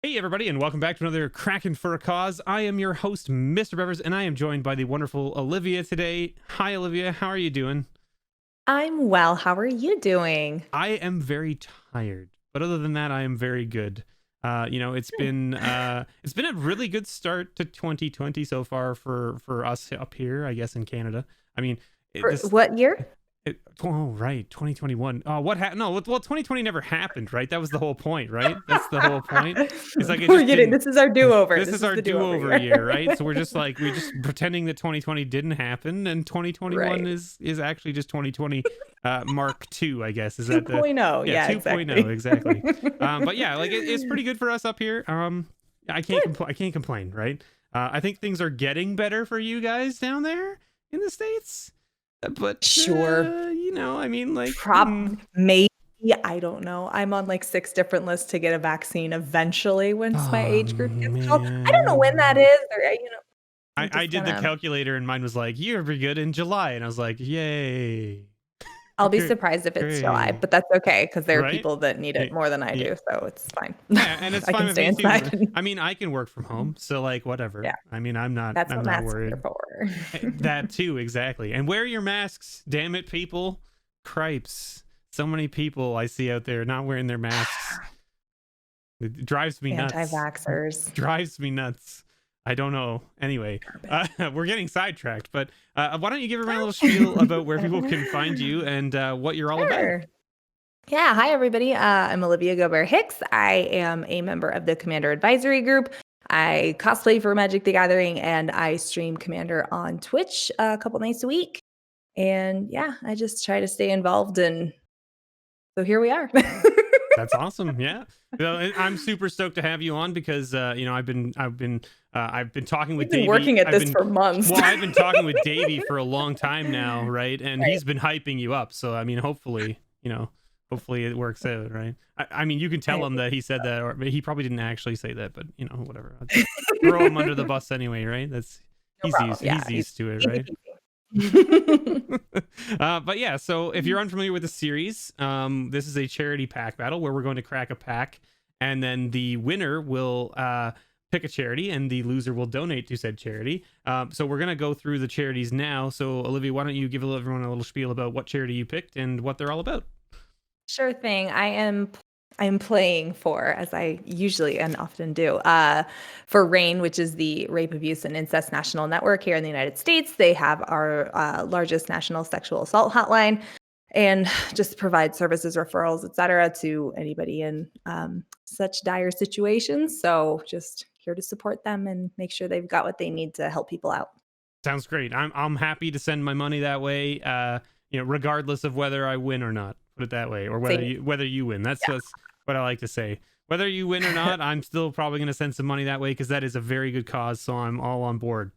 Hey everybody, and welcome back to another Crackin for a Cause. I am your host, MrBevers, and I am joined by the wonderful Olivia today. Hi Olivia, how are you doing? I'm well. How are you doing? I am very tired, but other than that, I am very good. It's been a really good start to 2020 so far for us up here, I guess in Canada. I mean, For this what year? oh right, 2021. Oh, what happened? No, well, 2020 never happened, right? That was the whole point, right? That's the whole point. It's like it We're just getting didn't. this is our do-over. This This is is our the do-over do-over year. year, right? So we're just pretending that 2020 didn't happen, and 2021 Right. is actually just 2020 Mark II, I guess. Is that the 2.0. yeah Yeah, 2.0 exactly. exactly? But yeah, like it's pretty good for us up here. I can't Good. I can't complain, right? I think things are getting better for you guys down there in the States, but Sure. I mean, like. Maybe. I don't know. I'm on like 6 different lists to get a vaccine eventually once my Oh age group gets called. I don't know when that man. is, or I'm I just did the gonna. calculator and mine was like, you're pretty good in July. And I was like, yay. I'll be Great. surprised if it's July, Great. but that's okay because there are Right? people that need it more than I Yeah. do, so it's fine. Yeah, and it's I fine can with stay me too. inside. I mean, I can work from home, so like whatever. Yeah, I mean, I'm not that's I'm what not masks are here worried. for. That too, exactly. And wear your masks, damn it, people. Cripes. So many people I see out there not wearing their masks. It drives me nuts. Anti-vaxxers. Drives me nuts. I don't know. Anyway, we're getting sidetracked, but why don't you give everyone a little spiel about where people can find you and what you're all about? Sure. Yeah. Hi, everybody. I'm Olivia Gobert-Hicks. I am a member of the Commander Advisory Group. I cosplay for Magic the Gathering and I stream Commander on Twitch a couple nights a week. And yeah, I just try to stay involved. And so here we are. That's awesome. Yeah. Well, I'm super stoked to have you on because I've been talking with We've been Davey. working at this for months. I've been talking with Davey for a long time now, right? And Right. he's been hyping you up. So I mean, hopefully it works out, right? I mean, you can tell him that he said that, or he probably didn't actually say that, but whatever. I'll just throw him under the bus anyway, right? That's No problem. Yeah, he's used to it, easy right? peasy. But yeah, so if you're unfamiliar with the series, this is a charity pack battle where we're going to crack a pack, and then the winner will pick a charity, and the loser will donate to said charity. So we're gonna go through the charities now. So Olivia, why don't you give everyone a little spiel about what charity you picked and what they're all about? Sure thing. I'm playing for, as I usually and often do, for RAIN, which is the Rape, Abuse, and Incest National Network here in the United States. They have our largest national sexual assault hotline and just provide services, referrals, et cetera, to anybody in such dire situations. So just here to support them and make sure they've got what they need to help people out. Sounds great. I'm happy to send my money that way. Regardless of whether I win or not. Put it that way, or whether you win. That's what I like to say. Whether you win or not, I'm still probably going to send some money that way because that is a very good cause. So I'm all on board.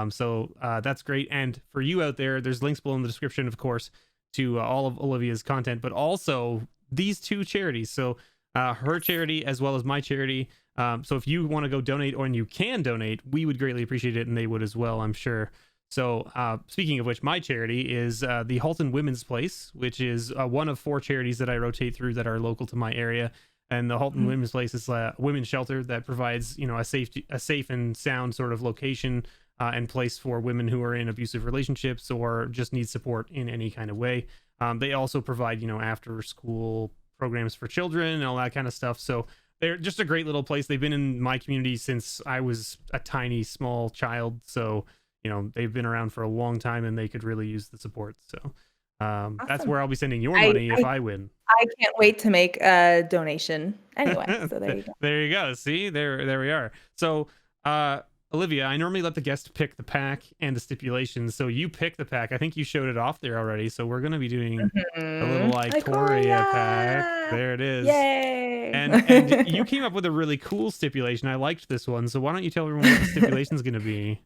So that's great. And for you out there, there's links below in the description, of course, to all of Olivia's content, but also these two charities. So her charity as well as my charity. So if you want to go donate, or you can donate, we would greatly appreciate it, and they would as well, I'm sure. So speaking of which, my charity is the Halton Women's Place, which is one of 4 charities that I rotate through that are local to my area. And the Halton Women's Place is a women's shelter that provides, a safe and sound sort of location and place for women who are in abusive relationships or just need support in any kind of way. They also provide, after school programs for children and all that kind of stuff. So they're just a great little place. They've been in my community since I was a tiny, small child. So they've been around for a long time and they could really use the support. So that's where I'll be sending your money if I win. I can't wait to make a donation anyway. So there you go. There you go. See, there we are. So Olivia, I normally let the guest pick the pack and the stipulations. So you pick the pack. I think you showed it off there already. So we're going to be doing a little Ikoria pack. There it is. Yay! And you came up with a really cool stipulation. I liked this one. So why don't you tell everyone what the stipulation is going to be?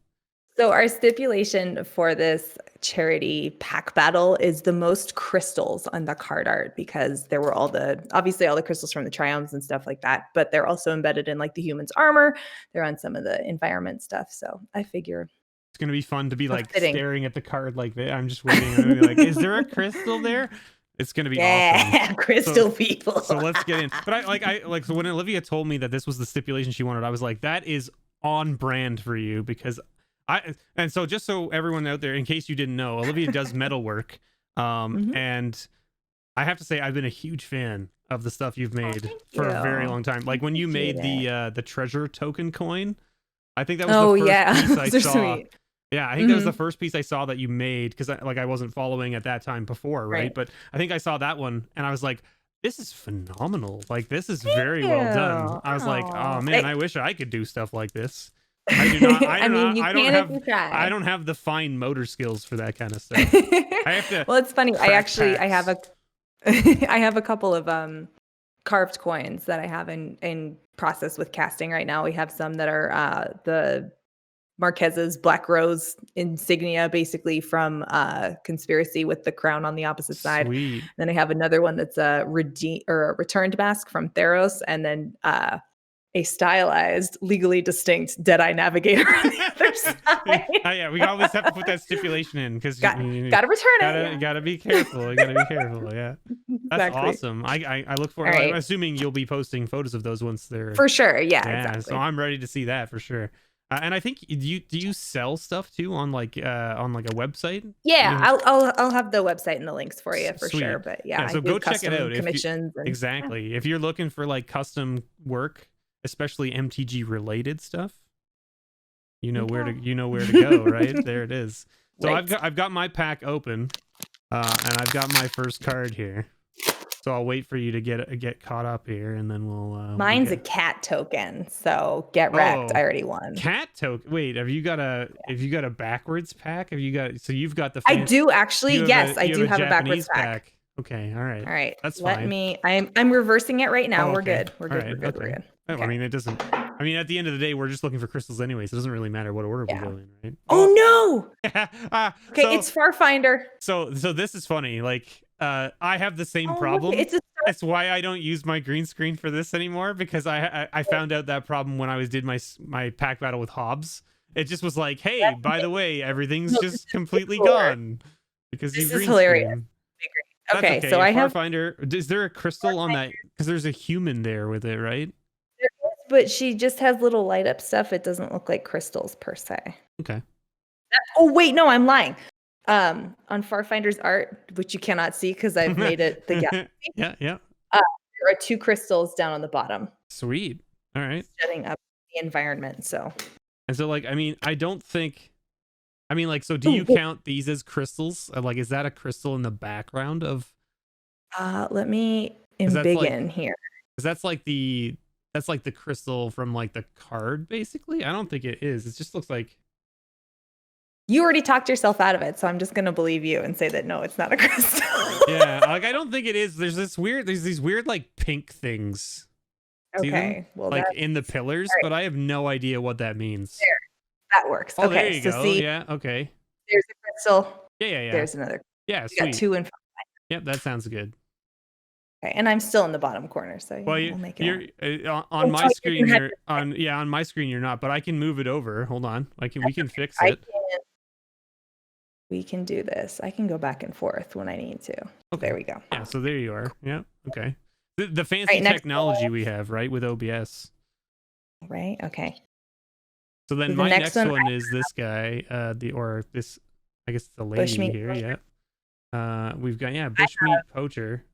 So our stipulation for this charity pack battle is the most crystals on the card art, because there were obviously all the crystals from the triomes and stuff like that, but they're also embedded in like the human's armor. They're on some of the environment stuff. So I figure it's going to be fun to be like fitting. staring at the card like that. I'm just waiting. I'm gonna be like, is there a crystal there? It's gonna be Yeah, awesome. crystal people. So let's get in. But so when Olivia told me that this was the stipulation she wanted, I was like, that is on brand for you, because and so just so everyone out there, in case you didn't know, Olivia does metalwork. And I have to say, I've been a huge fan of the stuff you've made for a very long time. Like when you made the treasure token coin, I think that was the first piece I saw. Sweet. Yeah, I think that was the first piece I saw that you made, because I wasn't following at that time before, right? But I think I saw that one and I was like, this is phenomenal. Like, this is very well done. I was like, oh man, I wish I could do stuff like this. I do not. I don't have the fine motor skills for that kind of stuff. I have to. Well, it's funny. I have a couple of carved coins that I have in process with casting right now. We have some that are the Marquez's Black Rose insignia, basically from Conspiracy, with the crown on the opposite side. Sweet. Then I have another one that's a returned mask from Theros, and then a stylized, legally distinct Deadeye Navigator on the other side. Oh, yeah, we always have to put that stipulation in, because gotta return it. You gotta be careful. You gotta be careful. Yeah, that's awesome. I look forward. Right. I'm assuming you'll be posting photos of those once they're for sure. Yeah, exactly. So I'm ready to see that for sure. And I think do you sell stuff too on like a website? Yeah, I'll have the website and the links for you for sure. But yeah, so go check it out. Commissions exactly. If you're looking for like custom work, especially MTG related stuff, you know where to go, right? There it is. So right. I've got my pack open, and I've got my first card here. So I'll wait for you to get caught up here, and then we'll. Mine's a cat token, so get wrecked. I already won. Cat token. Wait, have you got a backwards pack? So you've got the. I do actually. Yes, I do have a backwards pack. Okay, all right. All right, that's fine. I'm reversing it right now. We're good. We're good. Right. We're good. Okay. We're good. Okay. I mean, it doesn't. I mean, at the end of the day, we're just looking for crystals anyway, so it doesn't really matter what order we go in, right? Oh no! Okay, it's Farfinder. So this is funny. Like, I have the same problem. That's why I don't use my green screen for this anymore, because I found out that problem when I did my pack battle with Hobbs. It just was like, hey, by the way, everything's just completely gone because you green screen. Okay, so I have Farfinder. Is there a crystal on that? Because there's a human there with it, right? There is, but she just has little light up stuff. It doesn't look like crystals per se. Okay. Oh wait, no, I'm lying. On Farfinder's art, which you cannot see because I've made it the galaxy. Yeah. There are 2 crystals down on the bottom. Sweet. All right. Setting up the environment. So. And so, like, I mean, I don't think. I mean, like, so do you count these as crystals? Like, is that a crystal in the background of? Let me embiggen here. Because that's like the crystal from like the card, basically. I don't think it is. It just looks like. You already talked yourself out of it, so I'm just gonna believe you and say that no, it's not a crystal. Yeah, like I don't think it is. There's these weird like pink things. Okay, well, like in the pillars, but I have no idea what that means. There. That works. Oh, okay, there you go. See, yeah, okay. There's a crystal. Yeah. There's another. Yeah, sweet. Got 2 in front. Yep, that sounds good. Okay, and I'm still in the bottom corner, so we'll make it. You're on my screen. You're on my screen. You're not, but I can move it over. Hold on, we can fix it. We can do this. I can go back and forth when I need to. Okay. There we go. Yeah, so there you are. Yeah, okay. The fancy technology we have, right, with OBS. Right. Okay. So then my next one is this guy, I guess it's the lady here, poacher. Yeah. We've got bushmeat poacher.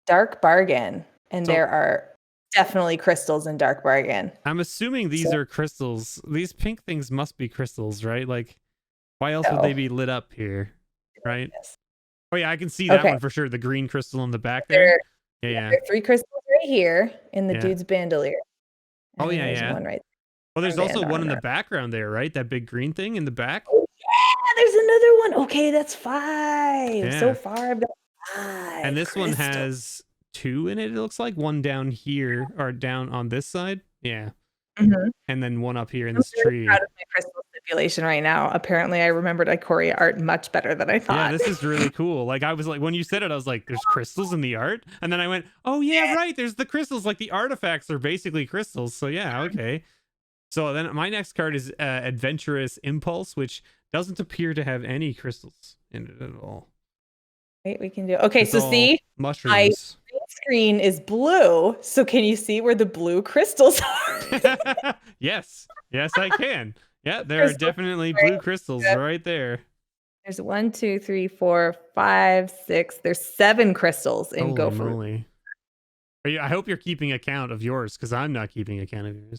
Dark bargain, and there are definitely crystals in dark bargain. I'm assuming these are crystals. These pink things must be crystals, right? Like, why else would they be lit up here, right? Yes. Oh yeah, I can see that one for sure. The green crystal in the back there. Yeah. There are 3 crystals right here in the dude's bandolier. Oh yeah. There's one right. Well, there's also one in the background there, right? That big green thing in the back. Oh, yeah, there's another one. Okay, that's 5. Yeah. So far, I've got 5. And this one has 2 in it. It looks like one down here or down on this side. Yeah. Mm-hmm. And then one up here in this tree. I'm proud of my crystal stipulation right now. Apparently, I remembered Ikoria art much better than I thought. Yeah, this is really cool. Like, I was like, when you said it, I was like, there's crystals in the art? And then I went, oh, yeah, right. There's the crystals. Like, the artifacts are basically crystals. So, yeah, okay. So then my next card is Adventurous Impulse, which doesn't appear to have any crystals in it at all. Wait, we can do. Okay, It's so all see, my mushrooms. screen is blue. So can you see where the blue crystals are? Yes. Yes, I can. Yeah, there are Crystals, definitely right? blue crystals Yeah. right there. There's 1, 2, 3, 4, 5, 6. There's 7 crystals in Holy Gopher. moly. I hope you're keeping account of yours, because I'm not keeping account of yours.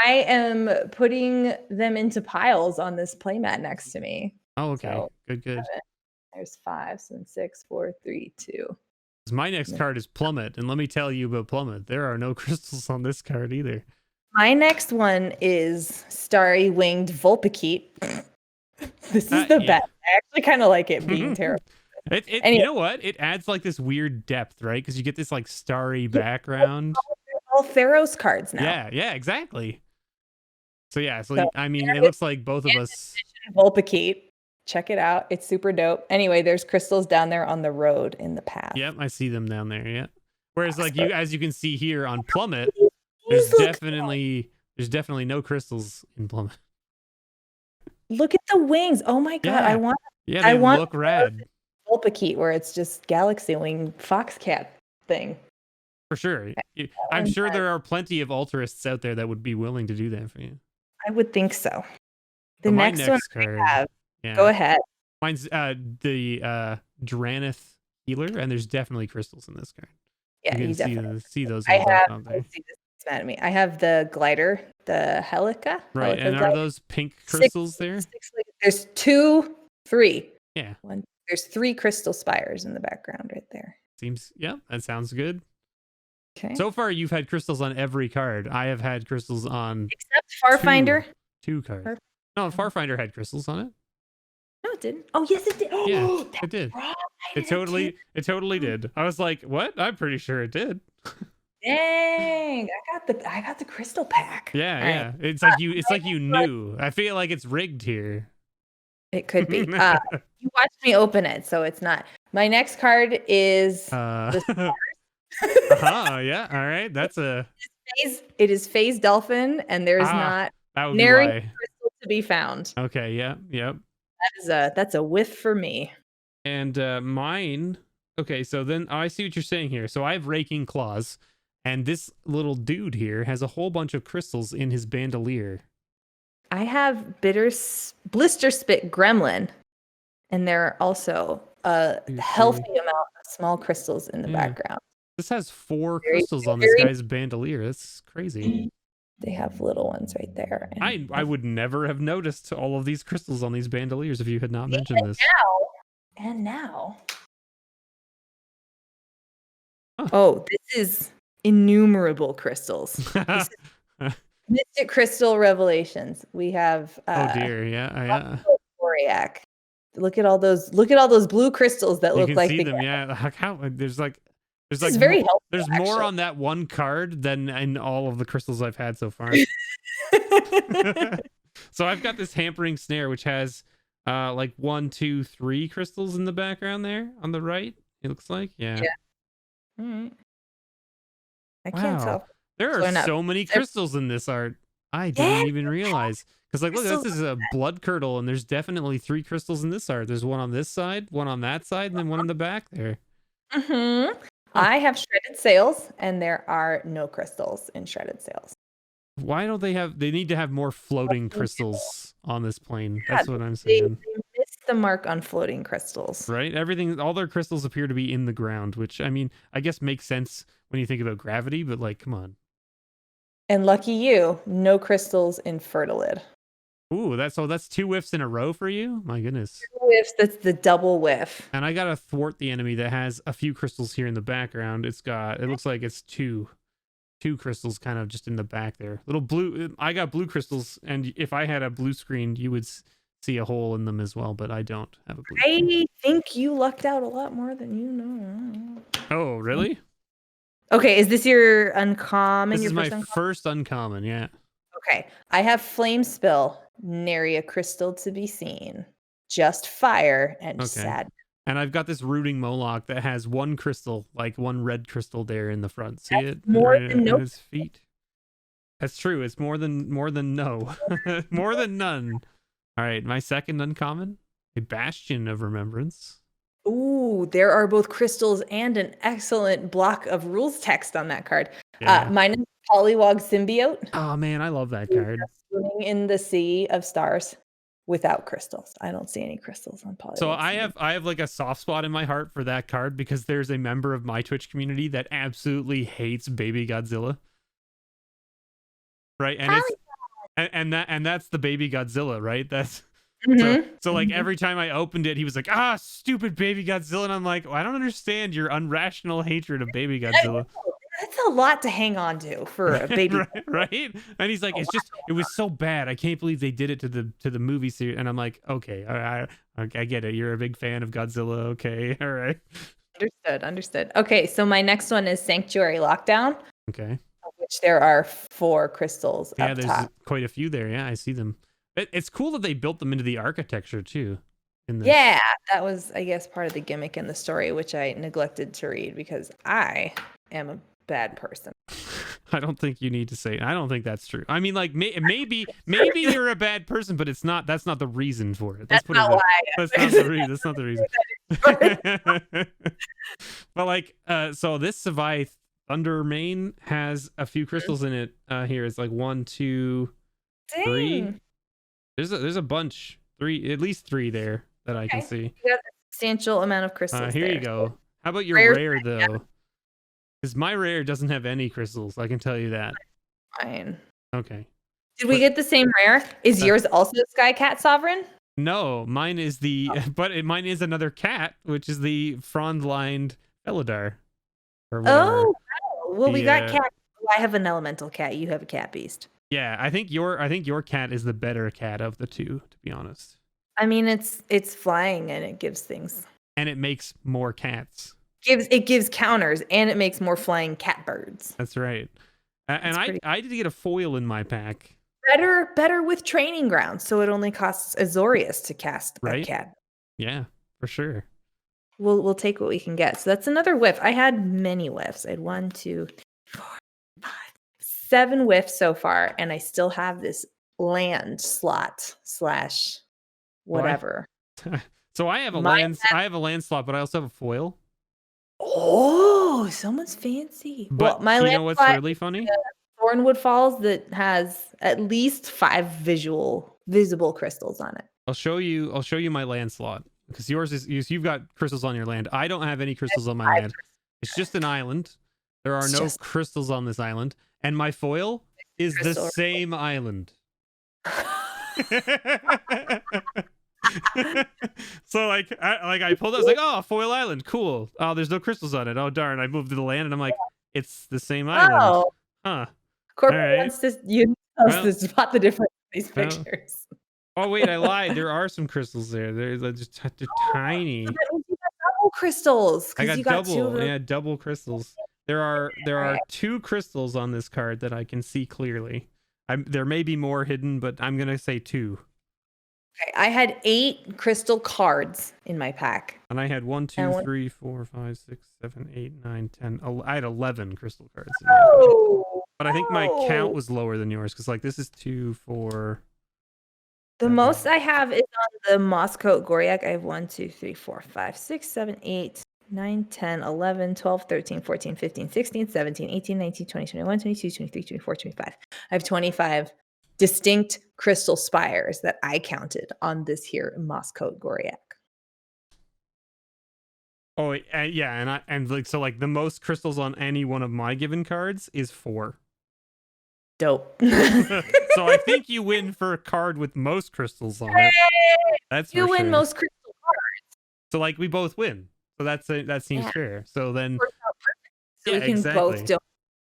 I am putting them into piles on this playmat next to me. Oh, okay. So Good. there's 5, 7, 6, 4, 3, 2. My next card is Plummet, and let me tell you about Plummet. There are no crystals on this card either. My next one is Starry Winged Vulpa. This is the best. I actually kind of like it being terrible. Anyway. You know what? It adds like this weird depth, right? Because you get this like starry background. All Pharaoh's cards now. Yeah, exactly. So I mean, it looks like both of us. Vulpa. Check it out. It's super dope. Anyway, there's crystals down there on the road in the path. Yep, I see them down there. Yeah. Whereas like as you can see here on Plummet, there's definitely no crystals in Plummet. Look at the wings. Oh my god, yeah. I want look rad. Vulpa, where it's just galaxy wing foxcat thing. For sure. I'm sure there are plenty of altruists out there that would be willing to do that for you. I would think so. The So next one card, I have. Yeah. Go ahead. Mine's the Durant Healer, and there's definitely crystals in this card. Yeah, you you can definitely see those. I have. Let's see, this is mad at me. I have the glider, the Helica. Right, Helica and glider. are those pink crystals there? There's 2, 3. Yeah. There's 3 crystal spires in the background right there. That sounds good. Okay. So far, you've had crystals on every card. I have had crystals on except Farfinder. Two cards. No, Farfinder had crystals on it. No, it didn't. Oh, yes, it did. Yeah, it did. Right. It totally did. I was like, what? I'm pretty sure it did. Dang, I got the crystal pack. Yeah. Right. It's like you knew. I feel like it's rigged here. It could be. You watched me open it, so it's not. My next card is yeah. All right. That's a. It is Phase Dolphin, and there is not nary crystal to be found. Okay. Yeah. Yep. That's a whiff for me. And mine. Okay, so then I see what you're saying here. So I have Raking Claws, and this little dude here has a whole bunch of crystals in his Bandolier. I have Blister Spit Gremlin, and there are also a healthy amount of small crystals in the background. This has 4 crystals on this guy's Bandolier. That's crazy. They have little ones right there. I would never have noticed all of these crystals on these Bandoliers if you had not mentioned this. Now. Huh. Oh, this is innumerable crystals. This is Mystic Crystal Revelations. We have oh dear, yeah. Thoriac. Look at all those blue crystals that look like see them, yeah. How there's very helpful, there's more on that one card than in all of the crystals I've had so far. So I've got this Hampering Snare, which has like 1, 2, 3 crystals in the background there on the right. It looks like, yeah. All right. I can't tell. There are so many crystals in this art. I didn't even realize. Because like, look, this is a Bloodkerdel, and there's definitely 3 crystals in this art. There's one on this side, one on that side, and then one in the back there. Mm-hmm. I have Shredded Sails, and there are no crystals in Shredded Sails. Why don't they need to have more floating crystals on this plane? That's what I'm saying. They missed the mark on floating crystals. Right? All their crystals appear to be in the ground, which, I mean, I guess makes sense when you think about gravity, but like, come on. And lucky you, no crystals in Fertilid. Ooh, that's 2 whiffs in a row for you? My goodness. 2 whiffs, that's the double whiff. And I got to thwart the enemy that has a few crystals here in the background. It looks like it's 2 crystals kind of just in the back there. Little blue, I got blue crystals, and if I had a blue screen, you would see a hole in them as well, but I don't have a blue screen. I think you lucked out a lot more than you know. Oh, really? Okay, is this your uncommon? This is my first uncommon, yeah. Okay, I have Flame Spill, nary a crystal to be seen. Just fire and sad. And I've got this Rooting Moloch that has 1 crystal, like 1 red crystal there in the front. See it? More than no. His feet. That's true. It's more than no. More than none. All right, my second uncommon, a Bastion of Remembrance. Ooh, there are both crystals and an excellent block of rules text on that card. Yeah. Mine is Polywog Symbiote. Oh man, I love that card. Swimming in the sea of stars without crystals. I don't see any crystals on Polywog. So I have like a soft spot in my heart for that card because there's a member of my Twitch community that absolutely hates Baby Godzilla. Right? And it's that's the Baby Godzilla, right? That's so like every time I opened it, he was like, stupid Baby Godzilla. And I'm like, I don't understand your irrational hatred of Baby Godzilla. That's a lot to hang on to for a baby. right? And he's like, it was so bad. I can't believe they did it to the movie series. And I'm like, okay, I get it. You're a big fan of Godzilla. Okay, all right. Understood. Okay, so my next one is Sanctuary Lockdown. Okay. Of which there are 4 crystals. Yeah, up there's top. quite a few there. Yeah, I see them. It's cool that they built them into the architecture too. Yeah, that was, I guess, part of the gimmick in the story, which I neglected to read because I am a bad person. I don't think you need to say. I don't think that's true. I mean, like maybe you're a bad person, but it's not. That's not the reason for it. That's not why. That's not the reason. That's not the reason. But like, so this Savai Thunder Main has a few crystals in it. Here it's like 1, 2, 3. There's a bunch. 3, at least 3 there that I can see. You got a substantial amount of crystals. Here there. you go. How about your rare though? Because my rare doesn't have any crystals. I can tell you that. Fine. Okay. Did we get the same rare? Is yours also Sky Cat Sovereign? No, mine is mine is another cat, which is the frond-lined Felidar. Oh, well, we got cat. I have an elemental cat. You have a cat beast. Yeah, I think your cat is the better cat of the two, to be honest. I mean, it's flying and it gives things. And it makes more cats. It gives counters and it makes more flying cat birds. That's right. And I did get a foil in my pack. Better with training grounds, so it only costs Azorius to cast a cat. Yeah, for sure. We'll take what we can get. So that's another whiff. I had many whiffs. I had 1, 2, 4, 5, 7 whiffs so far, and I still have this land slot / whatever. So I have a land slot, but I also have a foil. Oh, someone's fancy. But well, my you land know what's slot really funny? Thornwood Falls that has at least 5 visible crystals on it. I'll show you my land slot because you've got crystals on your land. I don't have any crystals on my land. It's just an island. There are no crystals on this island, and my foil is the same island. So I pulled it. I was like, oh, foil island, cool. Oh, there's no crystals on it. Oh darn! I moved to the land, and I'm like, it's the same island. Huh. Corporate wants to spot the difference in these pictures. Oh wait, I lied. There are some crystals there. They're just tiny. Double crystals. I got double. Yeah, double crystals. There are 2 crystals on this card that I can see clearly. There may be more hidden, but I'm gonna say 2. Okay, I had 8 crystal cards in my pack. And I had 1, 2, 3, 4, 5, 6, 7, 8, 9, 10. I had 11 crystal cards. But I think my count was lower than yours because like this is 2, 4. The most I have is on the Mosscoat Goryak. I have 1, 2, 3, 4, 5, 6, 7, 8, 9, 10, 11, 12, 13, 14, 15, 16, 17, 18, 19, 20, 21, 22, 23, 24, 25. I have 25 distinct crystal spires that I counted on this here Mosscoat Goryak. Oh yeah, and like so like the most crystals on any one of my given cards is 4. Dope. So I think you win for a card with most crystals on it. That's you win most crystal cards. So like we both win. So that seems fair. So then so we can both do.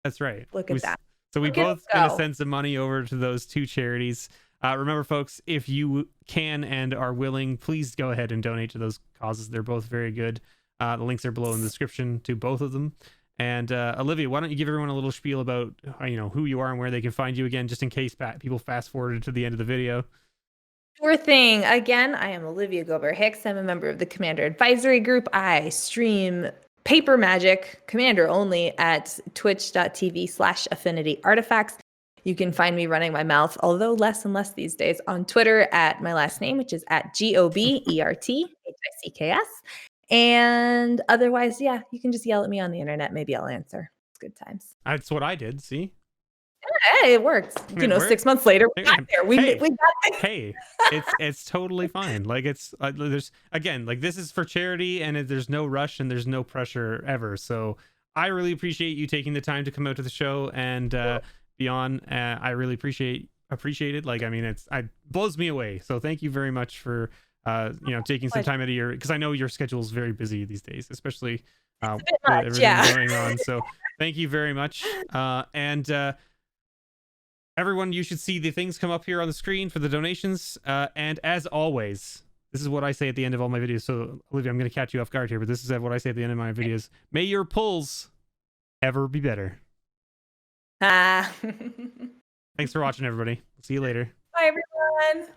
That's right. Look at that. So we both gonna send some money over to those 2 charities. Remember, folks, if you can and are willing, please go ahead and donate to those causes. They're both very good. The links are below in the description to both of them. And Olivia, why don't you give everyone a little spiel about who you are and where they can find you again, just in case people fast forwarded to the end of the video. Sure thing. Again, I am Olivia Gobert-Hicks. I'm a member of the Commander Advisory Group. I stream Paper Magic, Commander only, at twitch.tv/Affinity Artifacts. You can find me running my mouth, although less and less these days, on Twitter at my last name, which is at GOBERTHICKS. And otherwise, yeah, you can just yell at me on the internet. Maybe I'll answer. It's good times. That's what I did. See? Hey, it works. It worked. 6 months later, we got there. We got there. Hey, it's totally fine. Like it's there's again, like this is for charity, and there's no rush and there's no pressure ever. So I really appreciate you taking the time to come out to the show and be on. I really appreciate it. Like, I mean, it blows me away. So thank you very much for taking some time out of your, because I know your schedule is very busy these days, especially with everything going on. So thank you very much. And everyone, you should see the things come up here on the screen for the donations. And as always, this is what I say at the end of all my videos. So, Olivia, I'm going to catch you off guard here, but this is what I say at the end of my videos. May your pulls ever be better. Thanks for watching, everybody. See you later. Bye, everyone.